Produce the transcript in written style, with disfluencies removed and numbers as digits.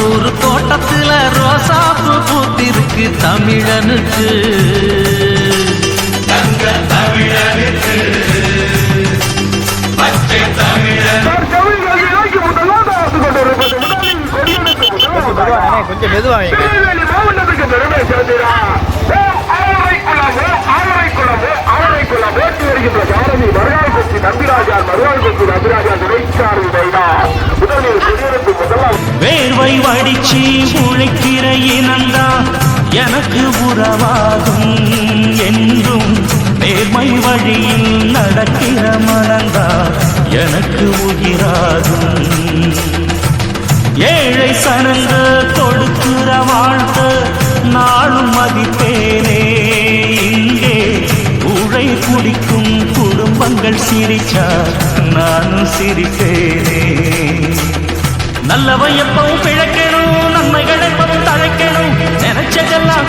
ஊரு தோட்டத்துல ரோசாப்பு பூத்திருக்கு தமிழனுக்கு தமிழனுக்கு பச்சை தமிழன் கொஞ்சம் மெதுவாங்க மாவட்டத்துக்கு பெருமை சேர்க்கிறார் பாரதி வருகால் கொச்சி நம்பிராஜா வருகால் கொச்சி நம்பிராஜா துணைச்சாரி முதலில் குடியரசு முதலாம் வேர்வை வடிச்சு உழைக்கிற இனந்தா எனக்கு உறவாகும் என்றும் நேர்மை வழியில் நடக்கிற மனந்தா எனக்கு உயிராகும் ஏழை சனங்க கொடுக்கிற வாழ்க்கை நாளும் மதிப்பேனே இங்கே உழை குடிக்கும் குடும்பங்கள் சிரிச்சா நானும் சிரிப்பேனே நல்லவை எப்பவும் பிழைக்கணும் நன்மைகள் எப்பவும் தழைக்கணும் நினைச்சதெல்லாம்